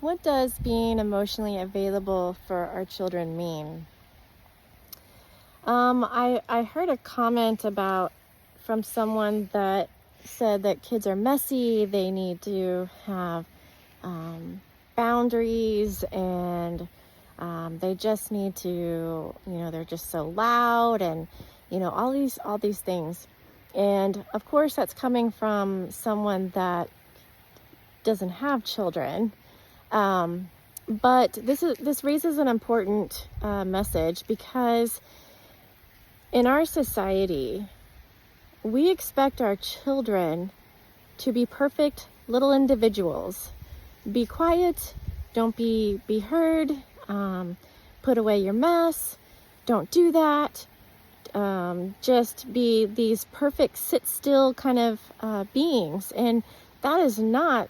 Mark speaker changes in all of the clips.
Speaker 1: What does being emotionally available for our children mean? I heard a comment from someone that said that kids are messy, they need to have boundaries, and they just need to, they're just so loud, and all these things. And of course, that's coming from someone that doesn't have children. But this raises an important message, because in our society, we expect our children to be perfect little individuals. Be quiet, don't be heard, put away your mess, don't do that. Just be these perfect sit still kind of beings. And that is not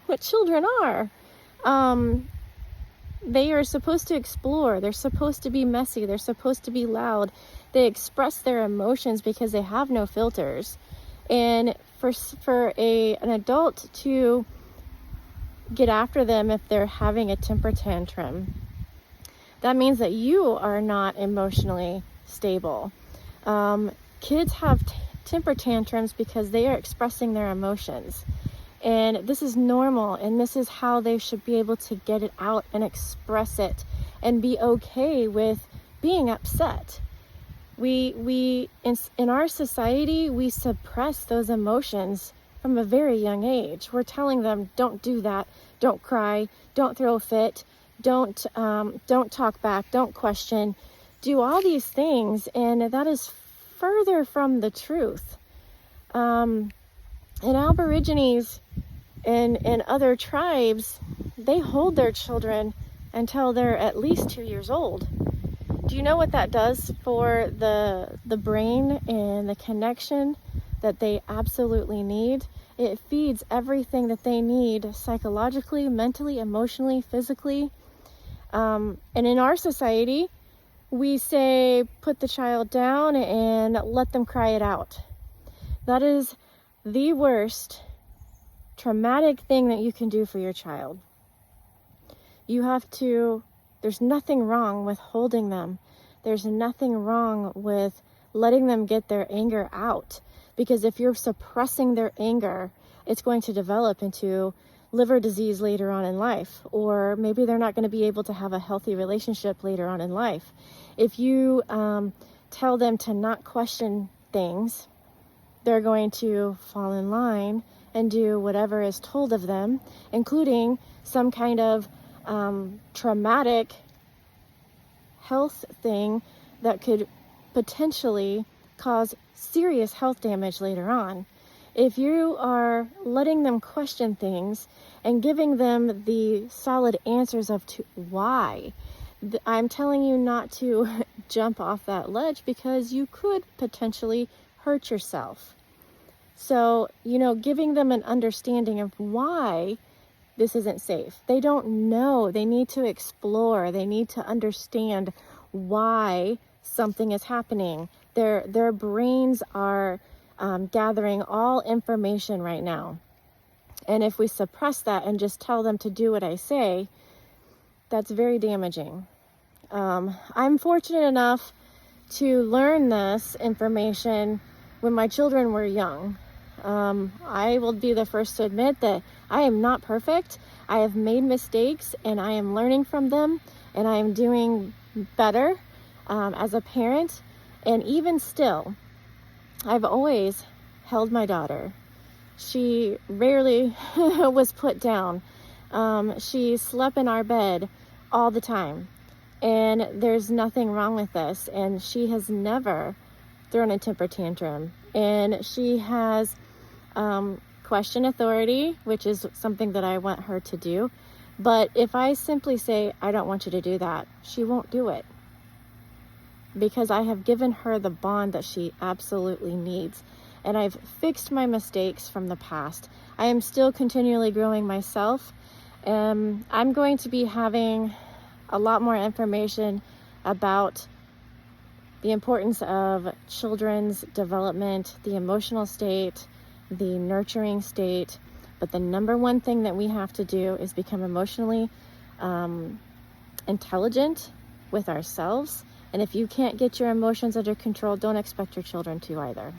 Speaker 1: what children are. They are supposed to explore. They're supposed to be messy. They're supposed to be loud. They express their emotions because they have no filters. And for an adult to get after them if they're having a temper tantrum, that means that you are not emotionally stable. Kids have temper tantrums because they are expressing their emotions. And this is normal, and this is how they should be able to get it out and express it and be okay with being upset. In our society, we suppress those emotions from a very young age. We're telling them, don't do that, don't cry, don't throw a fit, don't talk back, don't question, do all these things, and that is further from the truth. And Aborigines and other tribes, they hold their children until they're at least 2 years old. Do you know what that does for the brain and the connection that they absolutely need? It feeds everything that they need psychologically, mentally, emotionally, physically. And in our society, we say, put the child down and let them cry it out. That is the worst traumatic thing that you can do for your child. There's nothing wrong with holding them. There's nothing wrong with letting them get their anger out. Because if you're suppressing their anger, it's going to develop into liver disease later on in life. Or maybe they're not going to be able to have a healthy relationship later on in life. If you tell them to not question things, they're going to fall in line and do whatever is told of them, including some kind of traumatic health thing that could potentially cause serious health damage later on. If you are letting them question things and giving them the solid answers to why, I'm telling you not to jump off that ledge, because you could potentially hurt yourself. So, giving them an understanding of why this isn't safe. They don't know. They need to explore. They need to understand why something is happening. Their brains are gathering all information right now. And if we suppress that and just tell them to do what I say, that's very damaging. I'm fortunate enough to learn this information when my children were young. I will be the first to admit that I am not perfect. I have made mistakes, and I am learning from them, and I am doing better as a parent. And even still, I've always held my daughter. She rarely was put down. She slept in our bed all the time. And there's nothing wrong with this. And she has never thrown a temper tantrum. And she has questioned authority, which is something that I want her to do. But if I simply say, I don't want you to do that, she won't do it. Because I have given her the bond that she absolutely needs. And I've fixed my mistakes from the past. I am still continually growing myself. I'm going to be having a lot more information about the importance of children's development, the emotional state, the nurturing state. But the number one thing that we have to do is become emotionally intelligent with ourselves. And if you can't get your emotions under control, don't expect your children to either.